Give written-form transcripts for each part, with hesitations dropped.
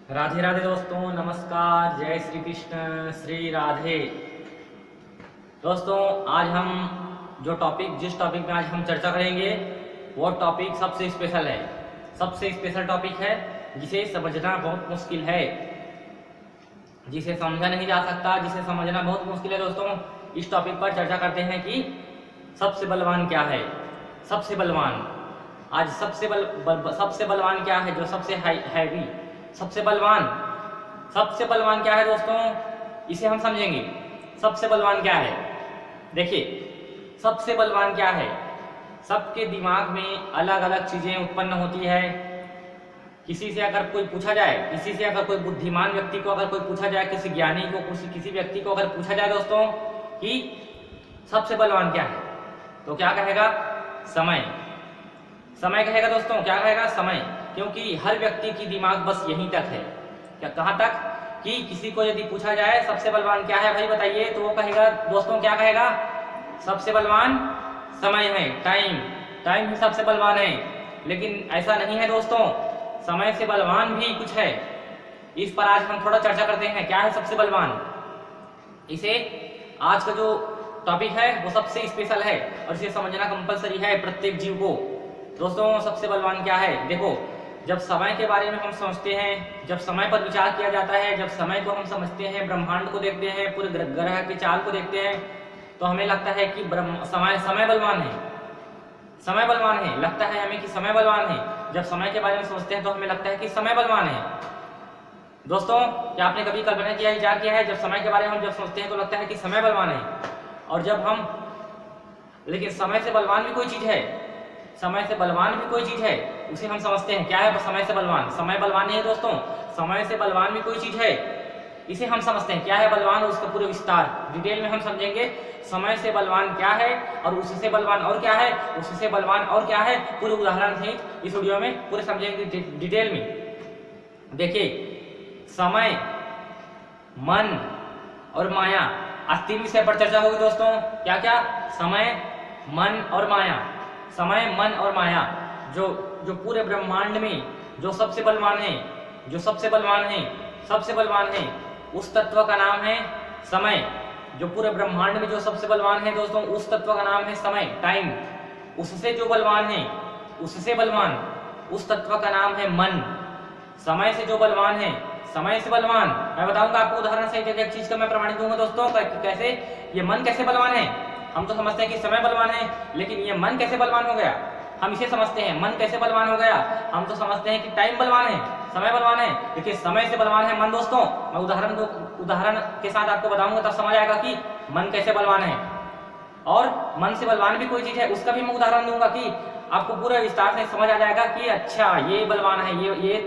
राधे राधे दोस्तों, नमस्कार, जय श्री कृष्ण, श्री राधे। दोस्तों, आज हम जिस टॉपिक में आज हम चर्चा करेंगे वो टॉपिक सबसे स्पेशल है। सबसे स्पेशल टॉपिक है जिसे समझना बहुत मुश्किल है, जिसे समझा नहीं जा सकता, जिसे समझना बहुत मुश्किल है। दोस्तों, इस टॉपिक पर चर्चा करते हैं कि सबसे बलवान क्या है। सबसे बलवान आज सबसे बलवान क्या है, जो सबसे हैवी सबसे बलवान क्या है दोस्तों, इसे हम समझेंगे। सबसे बलवान क्या है, देखिए सबसे बलवान क्या है। सबके दिमाग में अलग अलग चीजें उत्पन्न होती है। किसी से अगर कोई पूछा जाए, किसी से अगर कोई बुद्धिमान व्यक्ति को अगर कोई पूछा जाए, किसी ज्ञानी को, किसी व्यक्ति को अगर पूछा जाए दोस्तों कि सबसे बलवान क्या है, तो क्या कहेगा? समय कहेगा दोस्तों। क्या कहेगा? समय। क्योंकि हर व्यक्ति की दिमाग बस यहीं तक है। क्या कहाँ तक? कि किसी को यदि पूछा जाए सबसे बलवान क्या है भाई बताइए, तो वो कहेगा दोस्तों, क्या कहेगा? सबसे बलवान समय है, टाइम ही सबसे बलवान है। लेकिन ऐसा नहीं है दोस्तों, समय से बलवान भी कुछ है। इस पर आज हम थोड़ा चर्चा करते हैं, क्या है सबसे बलवान। इसे आज का जो टॉपिक है वो सबसे स्पेशल है और इसे समझना कंपलसरी है प्रत्येक जीव को। दोस्तों, सबसे बलवान क्या है? देखो, जब समय के बारे में हम सोचते हैं, जब समय पर विचार किया जाता है, जब समय को हम समझते हैं, ब्रह्मांड को देखते हैं, पूरे ग्रह के चाल को देखते हैं, तो हमें लगता है कि समय बलवान है। समय बलवान है, लगता है हमें कि समय बलवान है। जब समय के बारे में सोचते हैं तो हमें लगता है कि समय बलवान है। दोस्तों, क्या आपने कभी कल्पना किया, विचार किया है, जब समय के बारे में हम जब सोचते हैं तो लगता है कि समय बलवान है, और जब हम लेकिन समय से बलवान भी कोई चीज है, समय से बलवान भी कोई चीज है, उसे हम समझते हैं। क्या है समय से बलवान? समय बलवान नहीं है दोस्तों, समय से बलवान भी कोई चीज है, इसे हम समझते हैं। क्या है बलवान? उसका पूरे विस्तार डिटेल में हम समझेंगे। समय से बलवान क्या है और उससे बलवान और क्या है, उससे बलवान और क्या है, पूरे उदाहरण सहित इस वीडियो में पूरे समझेंगे डिटेल में। देखिए, समय, मन और माया, आज 3 विषय पर चर्चा होगी दोस्तों। क्या क्या? समय, मन और माया। समय, मन और माया, जो पूरे ब्रह्मांड में जो सबसे बलवान है, उस तत्व का नाम है समय। जो पूरे ब्रह्मांड में जो सबसे बलवान है दोस्तों, उस तत्व का नाम है समय, टाइम। उससे जो बलवान है, उससे बलवान, उस तत्व का नाम है मन। समय से जो बलवान है, समय से बलवान, मैं बताऊंगा आपको उदाहरण से एक चीज का मैं प्रमाणित दूंगा दोस्तों। कैसे ये मन कैसे बलवान है। हम तो समझते हैं कि समय बलवान है, लेकिन ये मन कैसे बलवान हो गया, हम इसे समझते हैं। मन कैसे बलवान हो गया, हम तो समझते हैं कि टाइम बलवान है, समय बलवान है, लेकिन समय से बलवान है मन। दोस्तों, मैं उदाहरण के साथ आपको बताऊंगा, तब समझ आएगा कि मन कैसे बलवान है। और मन से बलवान भी कोई चीज है, उसका भी मैं उदाहरण दूंगा कि आपको पूरे विस्तार से समझ आ जाएगा कि अच्छा ये बलवान है, ये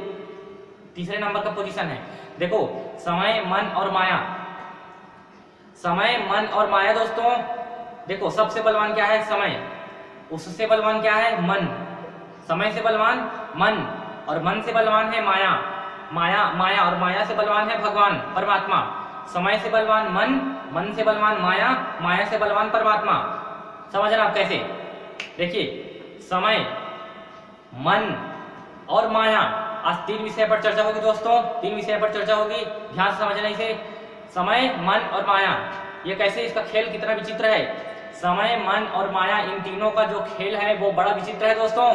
तीसरे नंबर का पोजीशन है। देखो, समय, मन और माया। समय, मन और माया दोस्तों, देखो सबसे बलवान क्या है? समय। उससे बलवान क्या है? मन। समय से बलवान मन, और मन से बलवान है माया। माया और माया से बलवान है भगवान, परमात्मा। समय से बलवान मन, मन से बलवान माया, माया से बलवान परमात्मा। समझना आप कैसे? देखिए, समय, मन और माया, आज 3 विषय पर चर्चा होगी दोस्तों। 3 विषय पर चर्चा होगी, ध्यान से समझना इसे। समय, मन और माया, ये कैसे, इसका खेल कितना विचित्र है। समय, मन और माया, इन तीनों का जो खेल है वो बड़ा विचित्र है दोस्तों।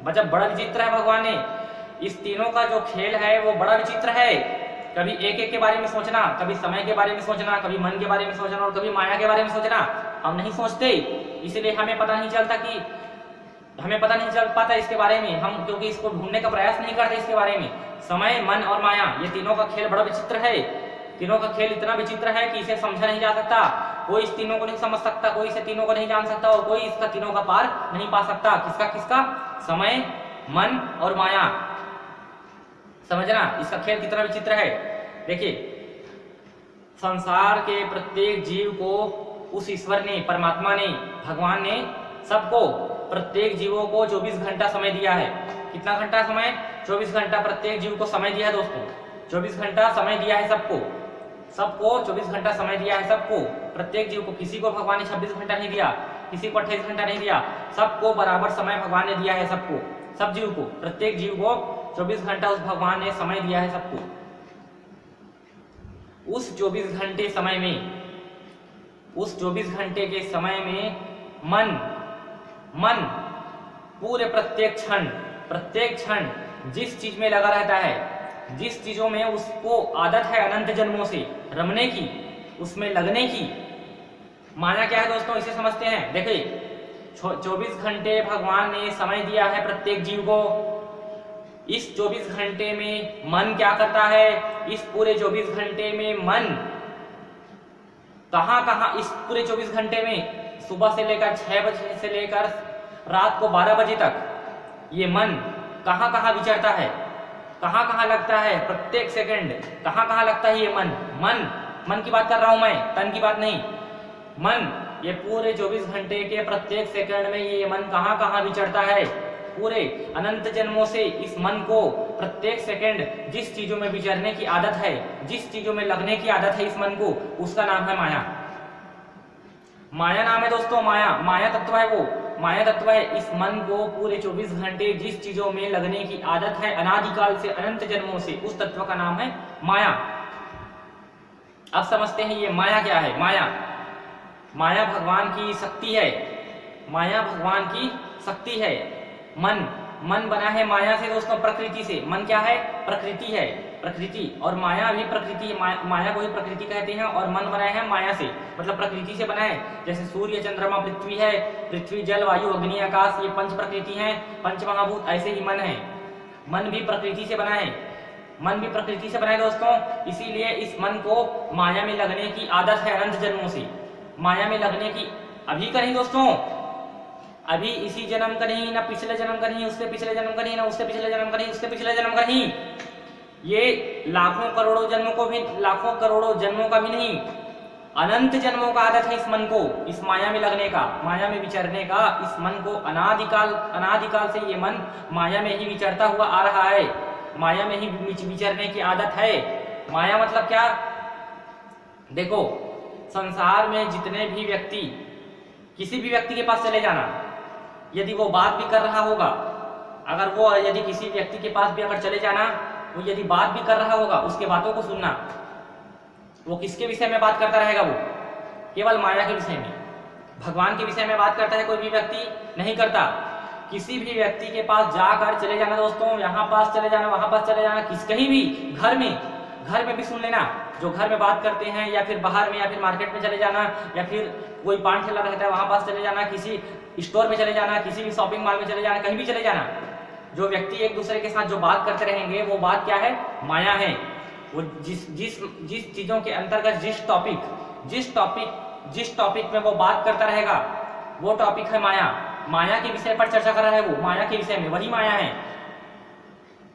मतलब बड़ा विचित्र है भगवान ने, इस तीनों का जो खेल है वो बड़ा विचित्र है। कभी एक के बारे में सोचना, कभी समय के बारे में सोचना, कभी मन के बारे में सोचना और कभी माया के बारे में सोचना। हम नहीं सोचते, इसलिए हमें पता नहीं चल पाता इसके बारे में, हम क्योंकि इसको ढूंढने का प्रयास नहीं करते इसके बारे में। समय, मन और माया, ये तीनों का खेल बड़ा विचित्र है। तीनों का खेल इतना विचित्र है कि इसे समझा नहीं जा सकता। कोई इस तीनों को नहीं समझ सकता, कोई इसे तीनों को नहीं जान सकता, और कोई इसका तीनों का पार नहीं पा सकता। किसका? समय, मन और माया। समझना इसका खेल कितना विचित्र है। देखिए, संसार के प्रत्येक जीव को उस ईश्वर ने, परमात्मा ने, भगवान ने सबको, प्रत्येक जीवों को 24 घंटा समय दिया है। कितना घंटा समय? 24 घंटा प्रत्येक जीव को समय दिया है दोस्तों। 24 घंटा समय दिया है सबको 24 घंटा समय दिया है सबको, प्रत्येक जीव को। किसी को भगवान ने 26 घंटा नहीं दिया, किसी को 28 घंटा नहीं दिया, सबको बराबर समय भगवान ने दिया है। सबको, सब जीव को, प्रत्येक जीव को 24 घंटा उस भगवान ने समय दिया है सबको। उस 24 घंटे समय में, उस 24 घंटे के समय में मन पूरे प्रत्येक क्षण जिस चीज में लगा रहता है, जिस चीजों में उसको आदत है अनंत जन्मों से रमने की, उसमें लगने की। माया क्या है दोस्तों, इसे समझते हैं। देखिए 24 घंटे भगवान ने समय दिया है प्रत्येक जीव को। इस 24 घंटे में मन क्या करता है, इस पूरे 24 घंटे में मन कहाँ, इस पूरे 24 घंटे में सुबह से लेकर 6 बजे से लेकर रात को 12 बजे तक ये मन कहाँ विचरता है, कहाँ लगता है, प्रत्येक सेकंड कहाँ लगता है ये मन की बात कर रहा हूं मैं, तन की बात नहीं। मन ये पूरे 24 घंटे के प्रत्येक सेकंड में ये मन कहाँ विचरता है। पूरे अनंत जन्मों से इस मन को प्रत्येक सेकंड जिस चीजों में विचरने की आदत है, जिस चीजों में लगने की आदत है इस मन को, उसका नाम है माया। माया नाम है दोस्तों, माया तत्व है वो, माया तत्व है। इस मन को पूरे 24 घंटे जिस चीजों में लगने की आदत है अनादिकाल से, अनंत जन्मों से, उस तत्व का नाम है माया। अब समझते हैं ये माया क्या है। माया भगवान की शक्ति है, माया भगवान की शक्ति है। मन बना है माया से दोस्तों, प्रकृति से। मन क्या है, प्रकृति है, प्रकृति। और माया भी प्रकृति, माया को ही प्रकृति कहते हैं। और मन बना है माया से, मतलब प्रकृति से बना है। जैसे सूर्य, चंद्रमा, पृथ्वी है, पृथ्वी, जल, वायु, अग्नि, आकाश, ये पंच प्रकृति हैं, पंच महाभूत। ऐसे ही मन है, मन भी प्रकृति से बना है, मन भी प्रकृति से बना है दोस्तों। इसीलिए इस मन को माया में लगने की आदत है अनंत जन्मों से। माया में लगने की अभी का नहीं दोस्तों, अभी इसी जन्म का नहीं, ना पिछले जन्म का नहीं, उससे पिछले जन्म का नहीं, ना उससे पिछले जन्म का नहीं, उससे पिछले जन्म का नहीं, ये लाखों करोड़ों जन्मों को भी, लाखों करोड़ों जन्मों का भी नहीं, अनंत जन्मों का आदत है इस मन को, इस माया में लगने का, माया में विचरने का। इस मन को अनादिकाल से ये मन माया में ही विचरता हुआ आ रहा है, माया में ही विचरने की आदत है। माया मतलब क्या, देखो संसार में जितने भी व्यक्ति, किसी भी व्यक्ति के पास चले जाना, यदि वो बात भी कर रहा होगा, अगर वो यदि किसी व्यक्ति के पास भी अगर चले जाना, वो यदि बात भी कर रहा होगा, उसके बातों को सुनना। वो किसके विषय में बात करता रहेगा, वो केवल माया के विषय में। भगवान के विषय में बात करता है कोई भी व्यक्ति, नहीं करता। किसी भी व्यक्ति के पास जाकर चले जाना दोस्तों, यहाँ पास चले जाना, वहां पास चले जाना, कहीं भी, घर में भी सुन लेना, जो घर में बात करते हैं, या फिर बाहर में, या फिर मार्केट में चले जाना, या फिर कोई पान ठेला रहता है वहां पास चले जाना, किसी स्टोर में चले जाना, किसी भी शॉपिंग मॉल में चले जाना, कहीं भी चले जाना। जो व्यक्ति एक दूसरे के साथ जो बात करते रहेंगे, वो बात क्या है, माया है। वो जिस चीजों के अंतर्गत जिस टॉपिक में वो बात करता रहेगा, वो टॉपिक है माया। माया के विषय पर चर्चा कर रहा है वो, माया के विषय में, वही माया है।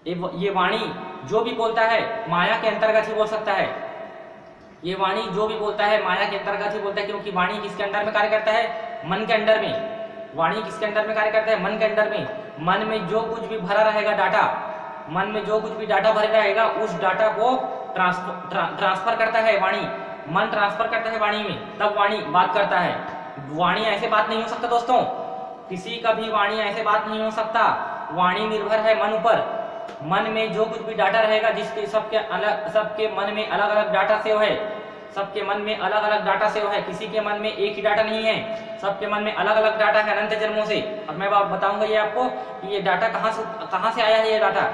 ये वाणी जो भी बोलता है माया के अंतर्गत ही बोल सकता है। ये वाणी जो भी बोलता है माया के अंतर्गत ही बोलता है, क्योंकि वाणी किसके अंदर में कार्य करता है, मन के अंदर में। वाणी किसके अंदर में कार्य करता है, मन के अंदर में। मन में जो कुछ भी भरा रहेगा डाटा, मन में जो कुछ भी डाटा भरा रहेगा, उस डाटा को ट्रांसफर करता है वाणी। मन ट्रांसफर करता है वाणी में, तब वाणी बात करता है। वाणी ऐसे बात नहीं हो सकता दोस्तों, किसी का भी वाणी ऐसे बात नहीं हो सकता। वाणी निर्भर है मन ऊपर। मन में जो कुछ भी डाटा रहेगा, जिसके सबके मन में अलग अलग डाटा सेव है, सबके मन में अलग अलग डाटा सेव है। किसी के मन में एक ही डाटा नहीं है, सबके मन में अलग अलग डाटा है अनंत जन्मों से। और मैं बताऊंगा ये आपको कि ये डाटा कहां से आया है। ये डाटा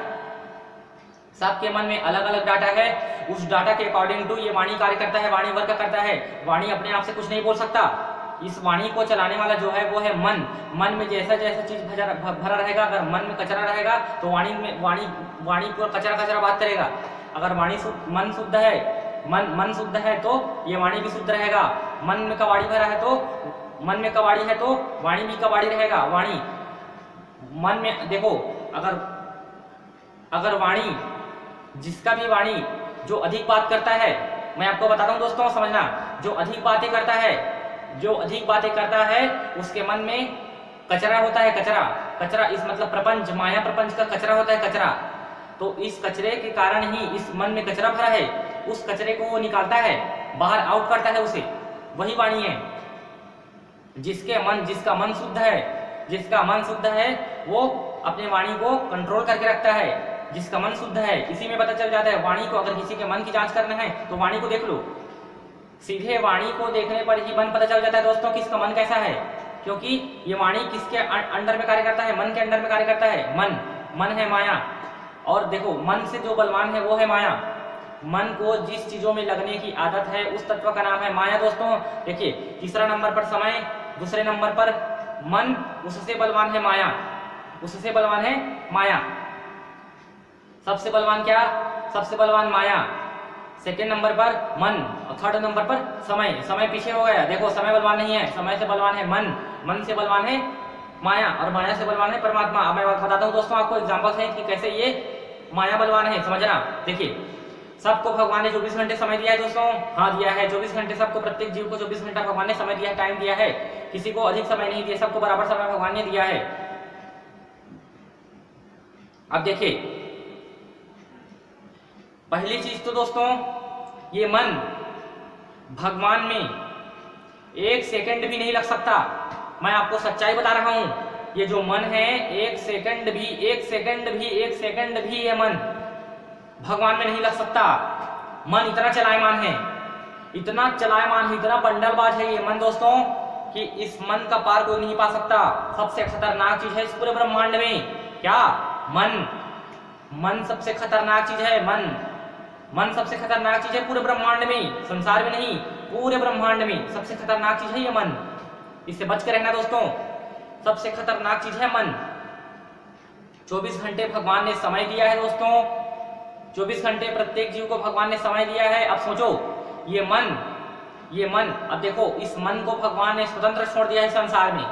सबके मन में अलग अलग डाटा है, उस डाटा के अकॉर्डिंग टू ये वाणी कार्य करता है, वाणी वर्क करता है। वाणी अपने आप से कुछ नहीं बोल सकता। इस वाणी को चलाने वाला जो है वो है मन। मन में जैसा चीज भरा रहेगा, अगर मन में कचरा रहेगा तो वाणी पूरा कचरा बात करेगा। अगर मन शुद्ध है, मन शुद्ध है तो ये वाणी भी शुद्ध रहेगा। मन में कबाड़ी भरा है तो वाणी भी कबाड़ी रहेगा। वाणी मन में देखो, अगर वाणी, जिसका भी वाणी जो अधिक बात करता है, मैं आपको बताता हूं दोस्तों, समझना, जो अधिक बातें करता है उसके मन में कचरा होता है। कचरा इस मतलब प्रपंच, माया प्रपंच का कचरा होता है, कचरा। तो इस कचरे के कारण ही इस मन में कचरा भरा है, उस कचरे को वो निकालता है, बाहर आउट करता है उसे, वही वाणी है। जिसका मन शुद्ध है वो अपने वाणी को कंट्रोल करके रखता है। जिसका मन शुद्ध है, इसी में पता चल जाता है। वाणी को अगर किसी के मन की जांच करना है तो वाणी को देख लो, सीधे वाणी को देखने पर ही मन पता चल जाता है दोस्तों किसका मन कैसा है, क्योंकि ये वाणी किसके अंडर में कार्य करता है, मन के अंडर में कार्य करता है। मन है माया, और देखो मन से जो बलवान है वो है माया। मन को जिस चीजों में लगने की आदत है उस तत्व का नाम है माया दोस्तों। देखिए तीसरा नंबर पर समय, दूसरे नंबर पर मन, उससे बलवान है माया, उससे बलवान है माया। सबसे बलवान क्या, सबसे बलवान माया, सेकेंड नंबर पर मन, और थर्ड नंबर पर समय। समय पीछे हो गया, देखो समय बलवान नहीं है, समय से बलवान है मन, मन से बलवान है माया, और माया से बलवान है परमात्मा। अब मैं बताता हूँ दोस्तों आपको एग्जाम्पल है कि कैसे ये माया बलवान है, समझना। देखिए सबको भगवान ने 24 घंटे समय दिया है दोस्तों, हाँ दिया है 24 घंटे सबको, प्रत्येक जीव को 24 घंटा भगवान ने समय दिया है, टाइम दिया है, किसी को अधिक समय नहीं दिया, सबको बराबर समय भगवान ने दिया है। अब देखिए पहली चीज तो दोस्तों ये मन भगवान में 1 सेकंड भी नहीं लग सकता। मैं आपको सच्चाई बता रहा हूं, ये जो मन है 1 सेकंड भी ये मन भगवान में नहीं लग सकता। मन इतना चलायमान है, इतना चलायमान है, इतना बंडलबाज है ये मन दोस्तों कि इस मन का पार कोई नहीं पा सकता। सबसे खतरनाक चीज है इस पूरे ब्रह्मांड में, क्या, मन सबसे खतरनाक चीज है। मन सबसे खतरनाक चीज है पूरे ब्रह्मांड में, संसार में नहीं, पूरे ब्रह्मांड में सबसे खतरनाक चीज है ये मन। इससे बच के रहना दोस्तों, सबसे खतरनाक चीज है मन। 24 घंटे भगवान ने समय दिया है दोस्तों, 24 घंटे प्रत्येक जीव को भगवान ने समय दिया है। अब सोचो ये मन, अब देखो इस मन को भगवान ने स्वतंत्र छोड़ दिया है संसार में,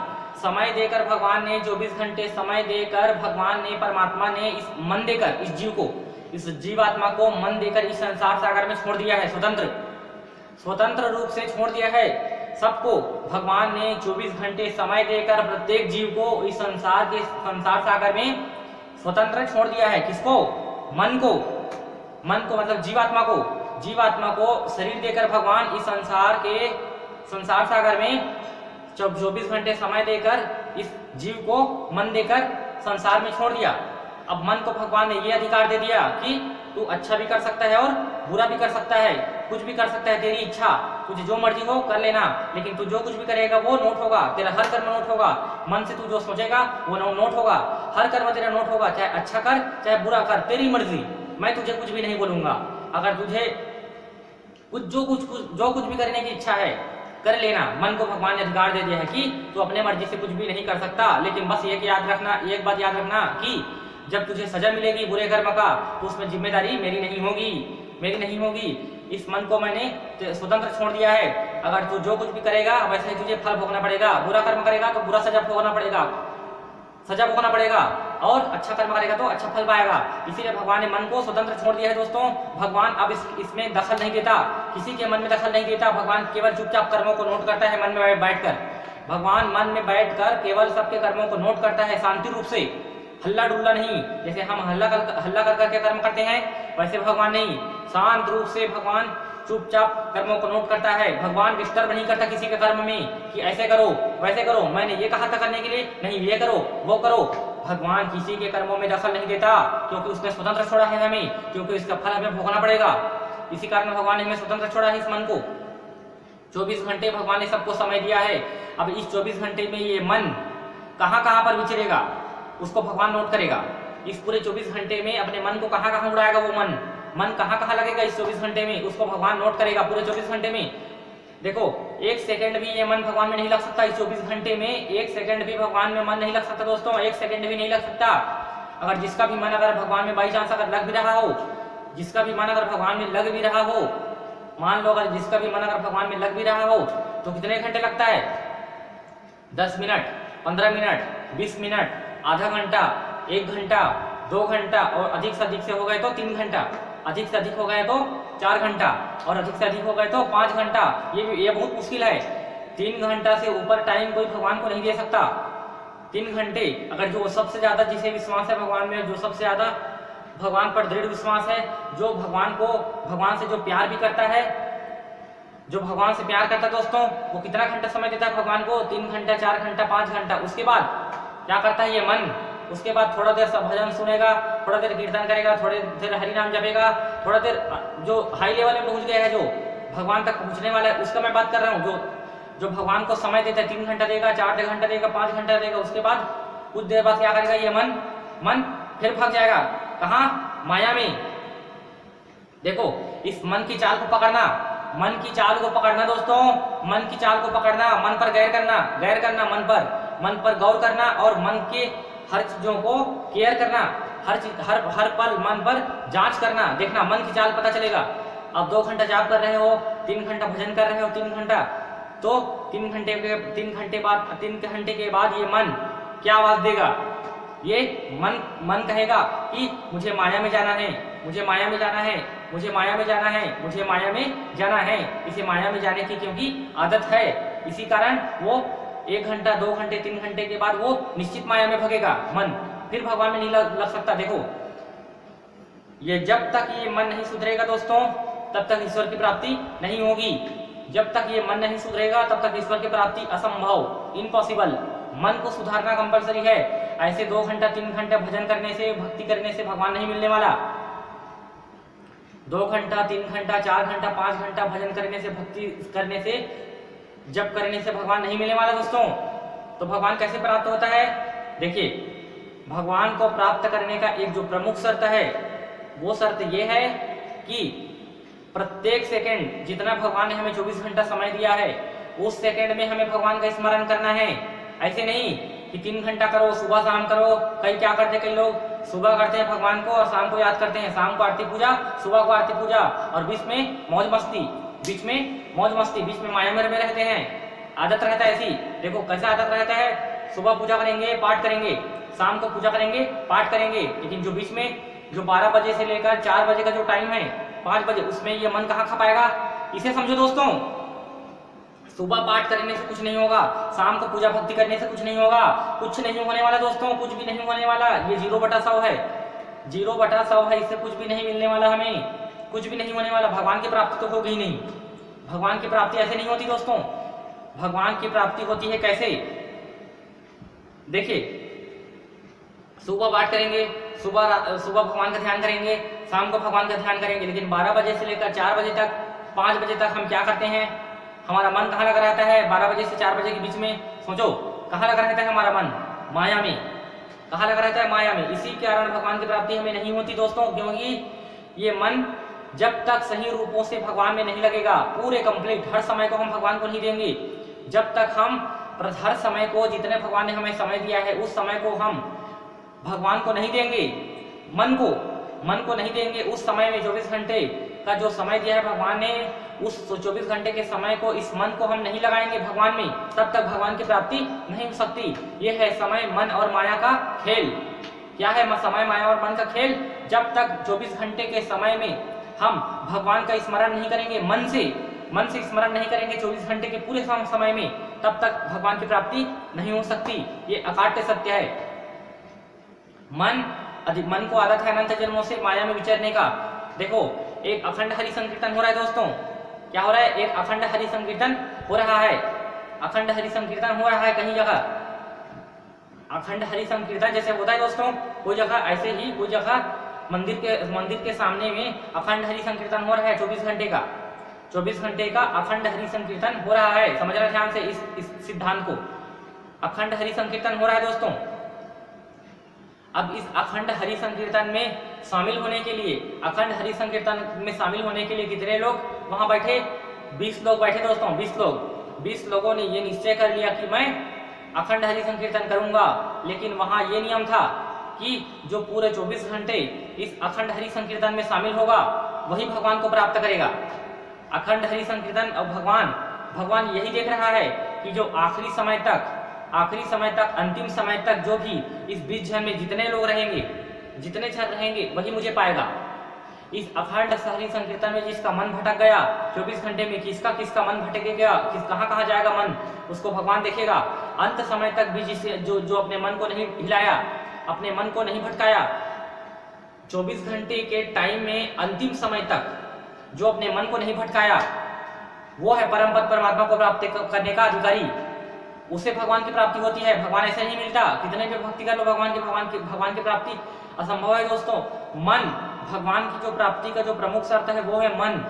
समय देकर भगवान ने 24 घंटे समय देकर भगवान ने, परमात्मा ने इस मन देकर इस जीव को, इस जीवात्मा को मन देकर इस संसार सागर में छोड़ दिया है, स्वतंत्र रूप से छोड़ दिया है। सबको भगवान ने 24 घंटे समय देकर प्रत्येक जीव को इस संसार सागर में स्वतंत्र छोड़ दिया है। किसको, मन को मतलब जीवात्मा को शरीर देकर भगवान इस संसार सागर में 24 घंटे समय देकर इस जीव को मन देकर संसार में छोड़ दिया। अब मन को भगवान ने ये अधिकार दे दिया कि तू अच्छा भी कर सकता है और बुरा भी कर सकता है, कुछ भी कर सकता है, तेरी इच्छा, तुझे जो मर्जी हो कर लेना, लेकिन तू जो कुछ भी करेगा वो नोट होगा, तेरा हर कर्म नोट होगा। मन से तू जो सोचेगा वो नोट होगा, हर कर्म तेरा नोट होगा, चाहे अच्छा कर चाहे बुरा कर, तेरी मर्जी, मैं तुझे कुछ भी नहीं बोलूंगा। अगर तुझे जो कुछ भी करने की इच्छा है कर लेना। मन को भगवान ने अधिकार दे दिया है कि तू अपने मर्जी से कुछ भी नहीं कर सकता, लेकिन बस एक बात याद रखना कि जब तुझे सजा मिलेगी बुरे कर्म का तो उसमें जिम्मेदारी मेरी नहीं होगी। इस मन को मैंने स्वतंत्र छोड़ दिया है। अगर तू जो कुछ भी करेगा वैसे ही तुझे फल भोगना पड़ेगा, बुरा कर्म करेगा तो बुरा सजा भोगना पड़ेगा, और अच्छा कर्म करेगा तो अच्छा फल पाएगा। इसीलिए भगवान ने मन को स्वतंत्र छोड़ दिया है दोस्तों। भगवान अब इसमें दखल नहीं देता, किसी के मन में दखल नहीं देता। भगवान केवल चुपचाप कर्मों को नोट करता है मन में बैठकर। भगवान मन में बैठकर केवल सबके कर्मों को नोट करता है, शांति रूप से, हल्ला डुल्ला नहीं। जैसे हम हल्ला कर करके कर्म करते हैं वैसे भगवान नहीं, शांत रूप से भगवान चुपचाप कर्मों को नोट करता है। भगवान डिस्टर्ब नहीं करता किसी के कर्म में कि ऐसे करो वैसे करो, मैंने ये कहा था करने के लिए, नहीं ये करो वो करो। भगवान किसी के कर्मों में दखल नहीं देता, क्योंकि उसने स्वतंत्र छोड़ा है हमें, क्योंकि इसका फल हमें भोगना पड़ेगा। इसी कारण भगवान ने हमें स्वतंत्र छोड़ा है इस मन को। 24 घंटे भगवान ने सबको समय दिया है। अब इस 24 घंटे में ये मन कहाँ पर विचरेगा उसको भगवान नोट करेगा। इस पूरे 24 घंटे में अपने मन को कहाँ उड़ाएगा वो मन कहाँ लगेगा इस 24 घंटे में, उसको भगवान नोट करेगा पूरे 24 घंटे में। देखो 1 सेकंड भी ये मन भगवान में नहीं लग सकता। इस 24 घंटे में 1 सेकंड भी भगवान में मन नहीं लग सकता दोस्तों, 1 सेकंड भी नहीं लग सकता। अगर जिसका भी मन अगर भगवान में बाई चांस अगर लग भी रहा हो, जिसका भी मन अगर भगवान में लग भी रहा हो, मान लो अगर जिसका भी मन अगर भगवान में लग भी रहा हो तो कितने घंटे लगता है? 10 मिनट, 15 मिनट, 20 मिनट, आधा घंटा, 1 घंटा, 2 घंटा, और अधिक से हो गए तो 3 घंटा, अधिक से अधिक हो गए तो 4 घंटा, और अधिक से अधिक हो गए तो 5 घंटा। ये बहुत मुश्किल है। 3 घंटा से ऊपर टाइम कोई भगवान को नहीं दे सकता। 3 घंटे अगर जो सबसे ज्यादा जिसे विश्वास है भगवान में, जो सबसे ज्यादा भगवान पर दृढ़ विश्वास है, जो भगवान से जो प्यार भी करता है, जो भगवान से प्यार करता है दोस्तों, वो कितना घंटा समय देता है भगवान को? 3 घंटा, 4 घंटा, 5 घंटा। उसके बाद क्या करता है ये मन? उसके बाद थोड़ा देर सब भजन सुनेगा, थोड़ा देर कीर्तन करेगा, थोड़ी देर हरि नाम जपेगा, थोड़ा देर जो हाई लेवल में पहुंच गया है, जो भगवान तक पहुंचने वाला है, उसका मैं बात कर रहा हूँ। जो भगवान को समय देता है, 3 घंटा देगा, 4 घंटा देगा, 5 घंटा देगा, उसके बाद कुछ देर बाद क्या करेगा ये मन फिर भाग जाएगा। कहाँ? माया में। देखो, इस मन की चाल को पकड़ना, मन की चाल को पकड़ना दोस्तों, मन की चाल को पकड़ना, मन पर गैर करना, मन पर गौर करना और मन के हर चीजों को केयर करना, हर पल मन पर जांच करना, देखना, मन की चाल पता चलेगा। अब 2 घंटा जाप कर रहे हो, 3 घंटा भजन कर रहे हो, 3 घंटा, तो 3 घंटे के बाद ये मन क्या आवाज देगा? ये मन कहेगा कि मुझे माया में जाना है, मुझे माया में जाना है, मुझे माया में जाना है, मुझे माया में जाना है। इसे माया में जाने की क्योंकि आदत है, इसी कारण वो 1 घंटा, 2 घंटे, 3 घंटे के बाद वो निश्चित माया में भगेगा मन, फिर भगवान में नहीं लग सकता। देखो, ये जब तक ये मन नहीं सुधरेगा दोस्तों, तब तक ईश्वर की प्राप्ति नहीं होगी। जब तक ये मन नहीं सुधरेगा तब तक ईश्वर की प्राप्ति असंभव, इम्पॉसिबल। मन को सुधारना कंपलसरी है। ऐसे 2 घंटा 3 घंटे भजन करने से, भक्ति करने से भगवान नहीं मिलने वाला। 2 घंटा 3 घंटा 4 घंटा 5 घंटा भजन करने से, भक्ति करने से, जप करने से भगवान नहीं मिलने वाला दोस्तों। तो भगवान कैसे प्राप्त होता है? देखिए, भगवान को प्राप्त करने का एक जो प्रमुख शर्त है, वो शर्त ये है कि प्रत्येक सेकंड, जितना भगवान ने हमें 24 घंटा समय दिया है, उस सेकंड में हमें भगवान का स्मरण करना है। ऐसे नहीं कि 3 घंटा करो, सुबह शाम करो। कई क्या करते, कई लोग सुबह करते हैं भगवान को और शाम को याद करते हैं, शाम को आरती पूजा, सुबह को आरती पूजा, और बीच में मौज मस्ती, बीच में माया में रहते हैं। आदत रहता है ऐसी। देखो कैसा आदत रहता है, सुबह पूजा करेंगे, पाठ करेंगे, शाम को पूजा करेंगे, पाठ करेंगे, लेकिन जो बीच में जो 12 बजे से लेकर 4 बजे का जो टाइम है, 5 बजे, उसमें ये मन कहाँ खपाएगा? इसे समझो दोस्तों, सुबह पाठ करने से कुछ नहीं होगा, शाम को पूजा भक्ति करने से कुछ नहीं होगा, कुछ नहीं होने वाला दोस्तों, कुछ भी नहीं होने वाला। ये 0/100 है, 0/100 है, इससे कुछ भी नहीं मिलने वाला, हमें कुछ भी नहीं होने वाला। भगवान की प्राप्ति तो होगी ही नहीं। भगवान की प्राप्ति ऐसे नहीं होती दोस्तों। भगवान की प्राप्ति होती है कैसे? देखिए, सुबह पाठ करेंगे, सुबह भगवान का ध्यान करेंगे, शाम को भगवान का ध्यान करेंगे, लेकिन 12 बजे से लेकर 4 बजे तक, 5 बजे तक हम क्या करते हैं? हमारा मन कहाँ लगा रहता है? 12 बजे से 4 बजे के बीच में सोचो, कहाँ लगा रहता है हमारा मन? माया में। कहाँ लगा रहता है? माया में। इसी के कारण भगवान की प्राप्ति हमें नहीं होती दोस्तों, क्योंकि ये मन जब तक सही रूपों से भगवान में नहीं लगेगा, पूरे कंप्लीट हर समय को हम भगवान को नहीं देंगे, जब तक हम हर समय को, जितने भगवान ने हमें समय दिया है, उस समय को हम भगवान को नहीं देंगे, मन को नहीं देंगे। उस समय में 24 घंटे का जो समय दिया है भगवान ने, उस 24 घंटे के समय को, इस मन को हम नहीं लगाएंगे भगवान में, तब तक भगवान की प्राप्ति नहीं हो सकती। यह है समय, मन और माया का खेल। क्या है समय, माया और मन का खेल? जब तक 24 घंटे के समय में हम भगवान का स्मरण नहीं करेंगे, मन से स्मरण नहीं करेंगे 24 घंटे के पूरे समय में, तब तक भगवान की प्राप्ति नहीं हो सकती। ये अकाट्य सत्य है। मन को आदत है अनंत जन्मों से माया में विचरने का। देखो, एक अखंड हरि संकीर्तन हो रहा है दोस्तों। क्या हो रहा है? एक अखंड हरि संकीर्तन हो रहा है। अखंड हरि संकीर्तन हो रहा है कहीं जगह। अखंड हरि संकीर्तन जैसे होता है दोस्तों, कोई जगह ऐसे ही, कोई जगह मंदिर के सामने में अखंड हरि संकीर्तन हो रहा है 24 घंटे का। 24 घंटे का अखंड हरि संकीर्तन हो रहा है। समझना ध्यान से इस सिद्धांत को। अखंड हरि संकीर्तन हो रहा है दोस्तों। अब इस अखंड हरि संकीर्तन में शामिल होने के लिए, अखंड हरि संकीर्तन में शामिल होने के लिए कितने लोग वहां बैठे? 20 लोग बैठे दोस्तों, 20 लोग। 20 लोगों ने ये निश्चय कर लिया कि मैं अखंड हरि संकीर्तन करूंगा। लेकिन वहां ये नियम था कि जो पूरे 24 घंटे इस अखंड हरि संकीर्तन में शामिल होगा, वही भगवान को प्राप्त करेगा। अखंड हरि संकीर्तन और भगवान यही देख रहा है कि जो आखिरी समय तक, अंतिम समय तक जो भी इस बीच जन में जितने लोग रहेंगे, जितने क्षण रहेंगे, वही मुझे पाएगा। इस अखंड हरि संकीर्तन में जिसका मन भटक गया 24 घंटे में, किसका मन भटके गया, कहाँ जाएगा मन, उसको भगवान देखेगा। अंत समय तक भी जो अपने मन को नहीं हिलाया, अपने मन को नहीं भटकाया, 24 घंटे के टाइम में अंतिम समय तक जो अपने मन को नहीं भटकाया, वो है परम पद परमात्मा को प्राप्त करने का अधिकारी। उसे भगवान की प्राप्ति होती है। भगवान ऐसे नहीं मिलता। कितने भी भक्ति कर लो, भगवान की प्राप्ति असंभव है दोस्तों। मन, भगवान की जो प्राप्ति का जो प्रमुख शर्त है वो है मन।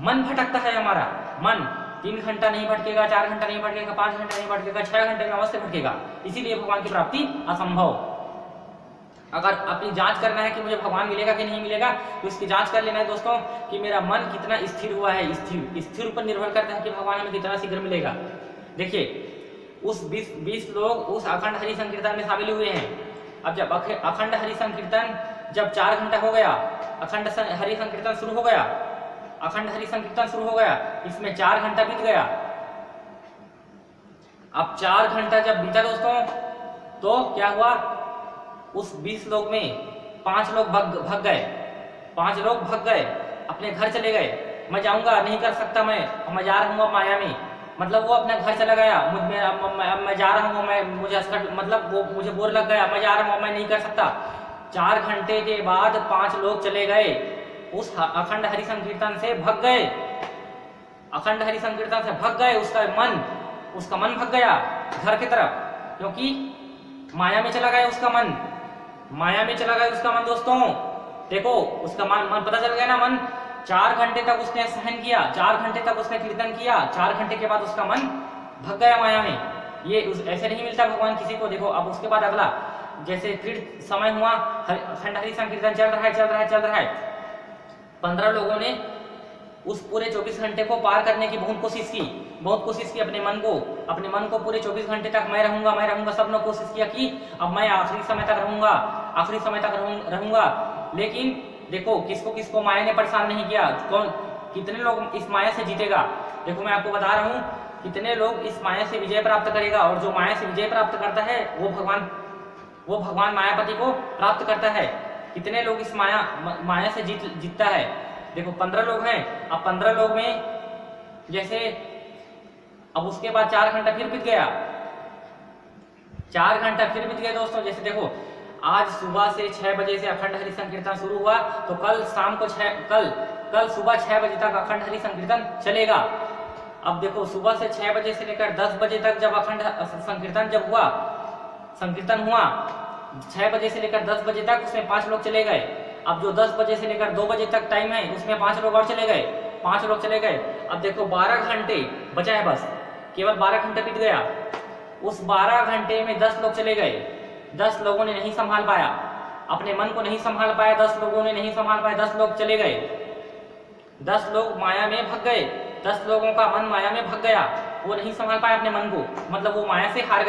मन भटकता है हमारा, मन 3 घंटा नहीं भटकेगा, 4 घंटा नहीं भटकेगा, 5 घंटा नहीं भटकेगा, 6 घंटे में अवश्य भटकेगा। इसीलिए भगवान की प्राप्ति असंभव। अगर अपनी जांच करना है कि मुझे भगवान मिलेगा कि नहीं मिलेगा, तो इसकी जांच कर लेना है दोस्तों कि मेरा मन कितना स्थिर हुआ है। स्थिर पर निर्भर करता है कि भगवान हमें कितना शीघ्र मिलेगा। देखिए उस 20 लोग उस अखंड हरि संकीर्तन में शामिल हुए हैं। अब जब अखंड हरि संकीर्तन जब 4 घंटा हो गया, अखंड हरि संकीर्तन शुरू हो गया, अखंड हरि संकीर्तन शुरू हो गया, इसमें 4 घंटा बीत गया। अब 4 घंटा जब बीता दोस्तों, तो क्या हुआ, उस 20 लोग में 5 लोग भाग गए, 5 लोग भाग गए, अपने घर चले गए। मैं जाऊंगा नहीं कर सकता, मैं जा रहा हूँ माया में, मतलब वो अपने घर चला गया। मैं जा रहा हूँ, मुझे मतलब वो मुझे बोर लग गया, मैं जा रहा हूँ, मैं नहीं कर सकता। 4 घंटे के बाद 5 लोग चले गए, उस अखंड हरि संकीर्तन से भाग गए, अखंड हरि संकीर्तन से भाग गए। उसका मन भाग गया घर की तरफ, क्योंकि माया में चला गया उसका मन, माया में चला गया उसका मन दोस्तों। देखो उसका मन पता चल गया ना। मन 4 घंटे तक उसने सहन किया, 4 घंटे तक उसने कीर्तन किया, 4 घंटे के बाद उसका मन भाग गया माया में। ये ऐसे नहीं मिलता भगवान किसी को। देखो अब उसके बाद अगला, जैसे फिर समय हुआ, अखंड हरि संकीर्तन चल रहा है। 15 लोगों ने उस पूरे 24 घंटे को पार करने की बहुत कोशिश की अपने मन को पूरे 24 घंटे तक मैं रहूंगा, सबने कोशिश किया कि अब मैं आखिरी समय तक रहूंगा। लेकिन देखो किसको माया ने परेशान नहीं किया। कितने लोग इस माया से जीतेगा। देखो मैं आपको बता रहा हूँ, कितने लोग इस माया से विजय प्राप्त करेगा। और जो माया से विजय प्राप्त करता है वो भगवान मायापति को प्राप्त करता है। कितने लोग इस माया से जीतता है। देखो 15 लोग हैं। अब 15 लोग में जैसे अब उसके बाद 4 घंटा फिर बीत गया, 4 घंटा फिर बीत गया दोस्तों। जैसे देखो आज सुबह से 6 बजे से अखंड हरि संकीर्तन शुरू हुआ, तो कल शाम को कल सुबह 6 बजे तक अखंड हरि संकीर्तन चलेगा। अब देखो सुबह से 6 बजे से लेकर 10 बजे तक जब अखंड संकीर्तन हुआ, 6 बजे से लेकर 10 बजे तक उसमें 5 लोग चले गए। अब जो 10 बजे से लेकर 2 बजे तक टाइम है, उसमें 5 लोग और चले गए, 5 लोग चले गए। अब देखो 12 घंटे बचा है, बस केवल 12 घंटे बीत गया। उस 12 घंटे में 10 लोग चले गए, 10 लोगों ने नहीं संभाल पाया, अपने मन को नहीं संभाल पाया, 10 लोगों ने नहीं संभाल पाया, 10 लोग चले गए, 10 लोग माया में भाग गए, 10 लोगों का मन माया में भाग गया। वो नहीं संभाल पाया अपने मन को, मतलब वो माया से हार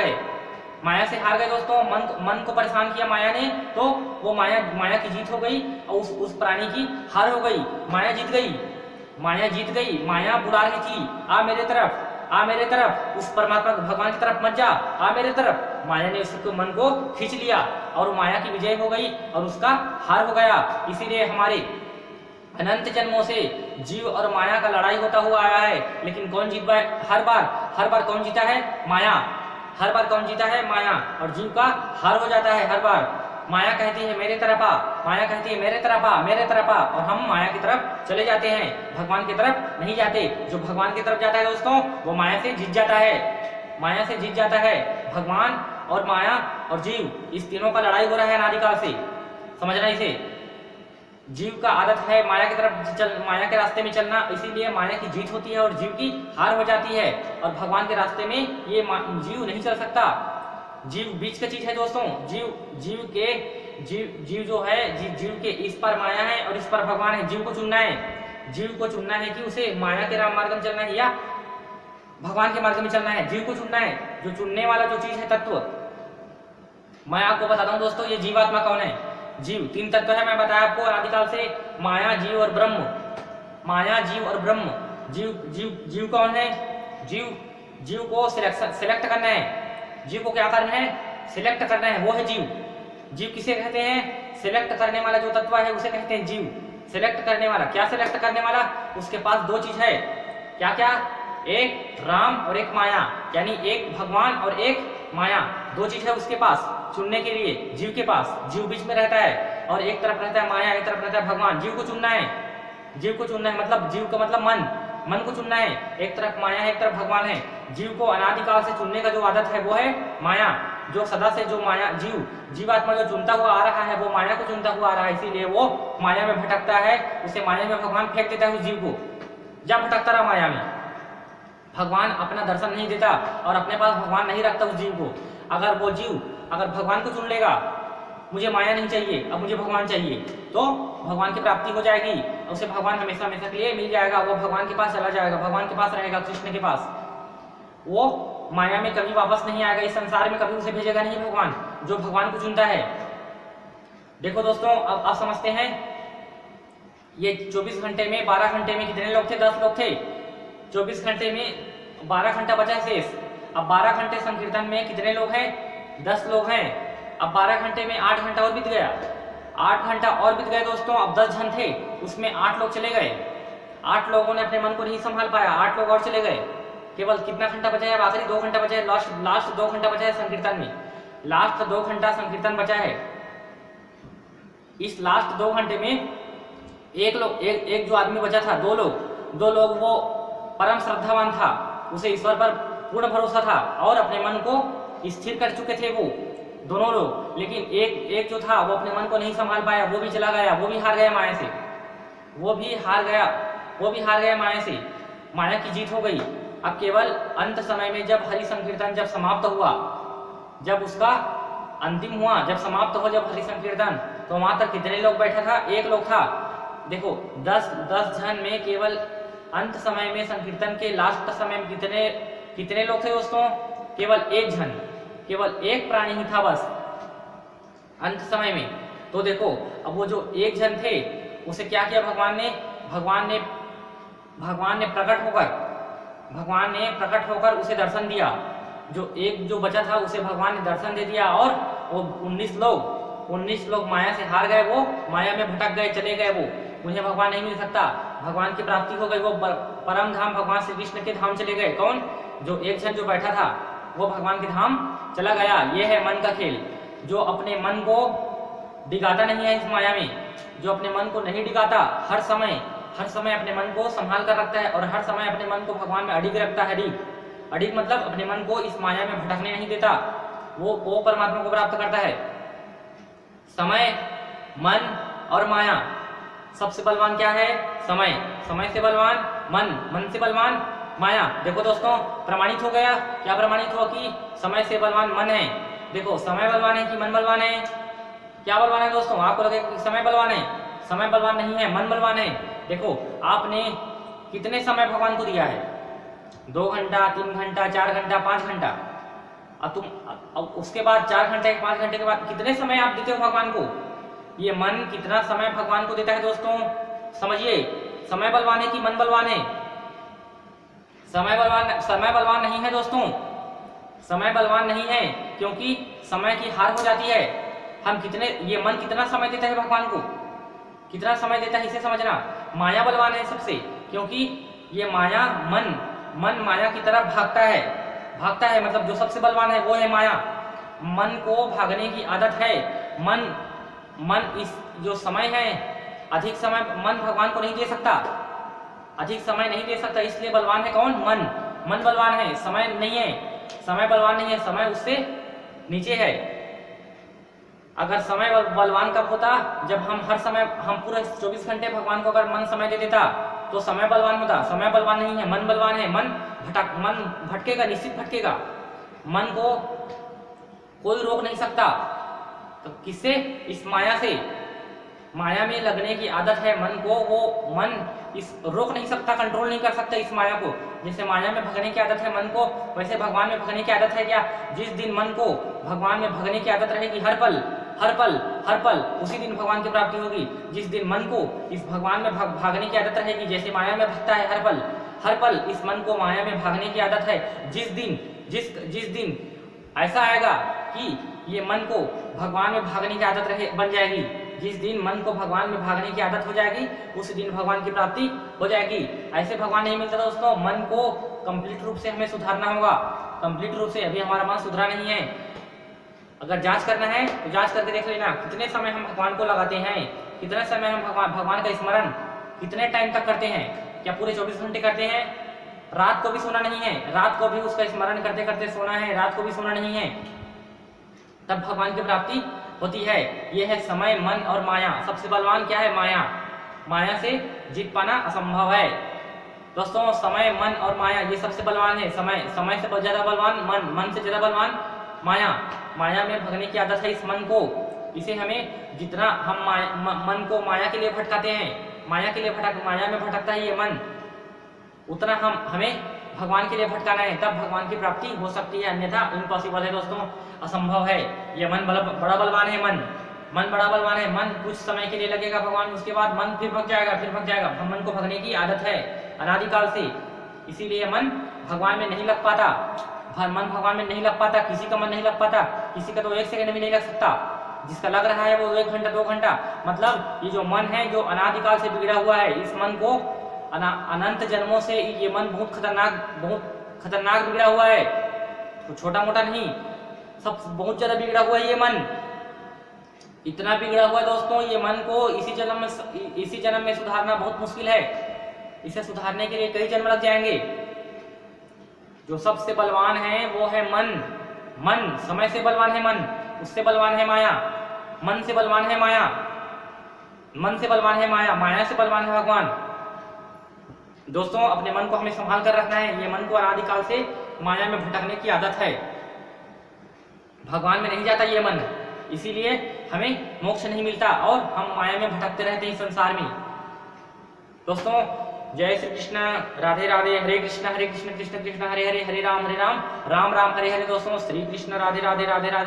गए दोस्तों। मन को परेशान किया माया ने, तो वो माया की जीत हो गई और उस प्राणी की हार हो गई। माया जीत गई। माया बुला रही थी, आ मेरे तरफ, उस परमात्मा भगवान की तरफ मत जा, आ मेरे तरफ। माया ने उसके मन को खींच लिया और माया की विजय हो गई और उसका हार हो गया। इसीलिए हमारे अनंत जन्मों से जीव और माया का लड़ाई होता हुआ आया है। लेकिन कौन जीत पाए? हर बार कौन जीता है? माया। हर बार कौन जीता है? माया। और जीव का हार हो जाता है हर बार। माया कहती है मेरे तरफ आ, माया कहती है मेरे तरफ आ, और हम माया की तरफ चले जाते हैं, भगवान की तरफ नहीं जाते। जो भगवान की तरफ जाता है दोस्तों, वो माया से जीत जाता है। भगवान और माया और जीव, इस तीनों का लड़ाई हो रहा है अनादिकाल से। समझना इसे। जीव का आदत है माया की तरफ माया के रास्ते में चलना, इसीलिए माया की जीत होती है और जीव की हार हो जाती है। और भगवान के रास्ते में ये जीव नहीं चल सकता। जीव बीच का चीज है दोस्तों। जीव जो है, जीव के इस पर माया है और इस पर भगवान है। जीव को चुनना है कि उसे माया के राम मार्ग में चलना है या भगवान के मार्ग में चलना है। जीव को चुनना है। जो चुनने वाला जो चीज है तत्व, मैं आपको बताता हूँ दोस्तों, ये जीवात्मा कौन है। जीव 3 तत्व है, मैं बताया आपको अनादिकाल से, माया, जीव और ब्रह्म। माया, जीव और ब्रह्म। जीव कौन है? जीव को सिलेक्ट करना है। जीव को क्या करना है? सिलेक्ट करना है, वो है जीव। जीव किसे कहते हैं? सिलेक्ट करने वाला जो तत्व है उसे कहते हैं जीव। सिलेक्ट करने वाला, क्या सिलेक्ट करने वाला? उसके पास 2 चीज है। क्या? एक राम और एक माया, यानी एक भगवान और एक माया, 2 चीज है उसके पास चुनने के लिए। जीव के पास, जीव बीच में रहता है और एक तरफ रहता है माया, एक तरफ रहता है भगवान। जीव को चुनना है, मतलब जीव का मतलब मन को चुनना है। एक तरफ माया है, एक तरफ भगवान है। जीव को अनादिकाल से चुनने का जो आदत है वो है माया। जो सदा से जो माया जीवात्मा जो चुनता हुआ आ रहा है वो माया को चुनता हुआ आ रहा है, इसीलिए वो माया में भटकता है, उसे माया में भगवान फेंक देता है उस जीव को। जब भटकता रहा माया में, भगवान अपना दर्शन नहीं देता और अपने पास भगवान नहीं रखता उस जीव को। अगर वो जीव अगर भगवान को चुन लेगा, मुझे माया नहीं चाहिए, अब मुझे भगवान चाहिए, तो भगवान की प्राप्ति हो जाएगी, उसे भगवान हमेशा हमेशा के लिए मिल जाएगा, वो भगवान के पास चला जाएगा, भगवान के पास रहेगा, कृष्ण के पास। वो माया में कभी वापस नहीं आएगा, इस संसार में कभी उसे भेजेगा नहीं भगवान, जो भगवान को चुनता है। देखो दोस्तों, अब आप समझते हैं ये 24 घंटे में 12 घंटे में कितने लोग थे? 10 लोग थे। 24 घंटे में 12 घंटा बचा शेष। अब 12 घंटे संकीर्तन में कितने लोग हैं? 10 लोग हैं। अब 12 घंटे में 8 घंटा और बीत गया, 8 घंटा और बीत गए दोस्तों। अब 10 जन थे, उसमें 8 लोग चले गए, 8 लोगों ने अपने मन को नहीं संभाल पाया, 8 लोग और चले गए। केवल कितना घंटा बचा है? अब आखिरी 2 घंटा बचा है, लास्ट 2 घंटा बचा है संकीर्तन में, लास्ट 2 घंटा संकीर्तन बचा है। इस लास्ट 2 घंटे में एक जो आदमी बचा था, 2 लोग वो परम श्रद्धावान था, उसे ईश्वर पर पूर्ण भरोसा था और अपने मन को स्थिर कर चुके थे वो दोनों लोग। लेकिन एक जो था वो अपने मन को नहीं संभाल पाया, वो भी चला गया, वो भी हार गया माया से, वो भी हार गया माया से। माया की जीत हो गई। अब केवल अंत समय में जब हरि संकीर्तन जब समाप्त हुआ, जब उसका अंतिम हुआ, जब समाप्त हो जब हरि संकीर्तन, तो वहां तक कितने लोग बैठा था? 1 लोग था। देखो 10 जन में केवल अंत समय में संकीर्तन के लास्ट समय में कितने लोग थे दोस्तों? केवल 1 जन, केवल 1 प्राणी ही था बस अंत समय में। तो देखो अब वो जो 1 जन थे, उसे क्या किया भगवान ने प्रकट होकर उसे दर्शन दिया। जो बचा था उसे भगवान ने दर्शन दे दिया और वो 19 लोग माया से हार गए, वो माया में भटक गए, चले गए, वो उन्हें भगवान नहीं मिल सकता, भगवान की प्राप्ति हो गई, वो परम धाम भगवान श्री कृष्ण के धाम चले गए। कौन? जो 1 जन जो बैठा था वो भगवान के धाम चला गया। ये है मन का खेल। जो अपने मन को डिगाता नहीं है इस माया में, जो अपने मन को नहीं डिगाता, हर समय अपने मन को संभाल कर रखता है और हर समय अपने मन को भगवान में अडिग रखता है। अडिग मतलब अपने मन को इस माया में भटकने नहीं देता, वो परमात्मा को प्राप्त करता है। समय, मन और माया, सबसे बलवान क्या है? समय से बलवान मन से बलवान माया। देखो दोस्तों, प्रमाणित हो गया। क्या प्रमाणित हुआ? कि समय से बलवान मन है। देखो समय बलवान है कि मन बलवान है? क्या बलवान है दोस्तों? आपको लगे कि समय बलवान है, समय बलवान नहीं है, मन बलवान है। देखो आपने कितने समय भगवान को दिया है? 2 घंटा, 3 घंटा, 4 घंटा, 5 घंटा। अब उसके बाद 4 घंटे 5 घंटे के बाद कितने समय आप देते हो भगवान को? ये मन कितना समय भगवान को देता है दोस्तों? समझिए, समय बलवान है कि मन बलवान है? समय बलवान नहीं है दोस्तों, समय बलवान नहीं है, क्योंकि समय की हार हो जाती है। ये मन कितना समय देता है भगवान को? कितना समय देता है इसे समझना। माया बलवान है सबसे, क्योंकि ये माया मन माया की तरफ भागता है, मतलब जो सबसे बलवान है वो है माया। मन को भागने की आदत है। मन इस जो समय है, अधिक समय मन भगवान को नहीं दे सकता, अधिक समय नहीं दे सकता, इसलिए बलवान है कौन? मन बलवान है, समय नहीं है। समय बलवान नहीं है, समय उससे नीचे है। अगर समय बलवान कब होता? जब हम पूरे 24 घंटे भगवान को अगर मन समय दे देता तो समय बलवान होता। समय बलवान नहीं है, मन बलवान है। मन भटकेगा, निश्चित भटकेगा। मन को कोई रोक नहीं सकता। तो किससे? इस माया से। माया में लगने की आदत है मन को, वो मन रोक नहीं सकता, कंट्रोल नहीं कर सकता इस माया को। जैसे माया में भगने की आदत है मन को, वैसे भगवान में भगने की आदत है क्या? जिस दिन मन को भगवान में भगने की आदत रहेगी, हर पल उसी दिन भगवान की प्राप्ति होगी। जिस दिन मन को इस भगवान में भागने की आदत रहेगी, जैसे माया में भगता है हर पल इस मन को माया में भागने की आदत है, जिस दिन ऐसा आएगा कि ये मन को भगवान में भागने की आदत बन जाएगी, जिस दिन मन को भगवान में भागने की आदत हो जाएगी, उस दिन भगवान की प्राप्ति हो जाएगी। ऐसे भगवान नहीं मिलता दोस्तों। मन को कंप्लीट रूप से हमें सुधारना होगा, कंप्लीट रूप से। अभी हमारा मन सुधरा नहीं है। अगर जांच करना है तो जांच करके देख लेना, कितने समय हम भगवान को लगाते हैं, कितने समय हम भगवान का स्मरण कितने टाइम तक करते हैं। क्या पूरे 24 घंटे करते हैं? रात को भी सोना नहीं है, रात को भी उसका स्मरण करते करते सोना है, रात को भी सोना नहीं है। तब भगवान की प्राप्ति होती है। ये है समय, मन और माया। सबसे बलवान क्या है? माया। माया से जीत पाना असंभव है। दोस्तों समय, मन और माया ये सबसे बलवान है। समय से ज्यादा बलवान मन, मन से ज्यादा बलवान माया। माया में भगने की आदत है इस मन को। इसे हमें जितना हम मन को माया के लिए भटकाते हैं, माया में भटकता है ये मन, उतना हमें भगवान के लिए भटकाना है, तब भगवान की प्राप्ति हो सकती है, अन्यथा इम्पॉसिबल है दोस्तों, असंभव है। ये मन बड़ा बलवान है। मन बड़ा बलवान है। मन कुछ समय के लिए लगेगा भगवान, उसके बाद मन फिर भग जाएगा। हम मन को भगने की आदत है अनादिकाल से, इसीलिए मन भगवान में नहीं लग पाता। मन भगवान में नहीं लग पाता। किसी का मन नहीं लग पाता, किसी का तो 1 सेकंड भी नहीं लग सकता। जिसका लग रहा है वो 1 घंटा 2 घंटा। मतलब ये जो मन है, जो अनादिकाल से बिगड़ा हुआ है, इस मन को अनंत जन्मों से ये मन बहुत खतरनाक बिगड़ा हुआ है। तो छोटा मोटा नहीं, सब बहुत ज्यादा बिगड़ा हुआ है ये मन। इतना बिगड़ा हुआ है दोस्तों, ये मन को इसी जन्म में सुधारना बहुत मुश्किल है। इसे सुधारने के लिए कई जन्म लग जाएंगे। जो सबसे बलवान है वो है मन। समय से बलवान है मन, उससे बलवान है माया। मन से बलवान है माया, माया से बलवान है भगवान। दोस्तों अपने मन को हमें संभाल कर रखना है। ये मन को अनादिकाल से माया में भटकने की आदत है, भगवान में नहीं जाता ये मन, इसीलिए हमें मोक्ष नहीं मिलता और हम माया में भटकते रहते हैं संसार में। दोस्तों जय श्री कृष्ण, राधे राधे, हरे कृष्ण कृष्ण कृष्ण हरे हरे, हरे राम राम राम हरे हरे। दोस्तों श्री कृष्ण, राधे राधे, राधे राधे।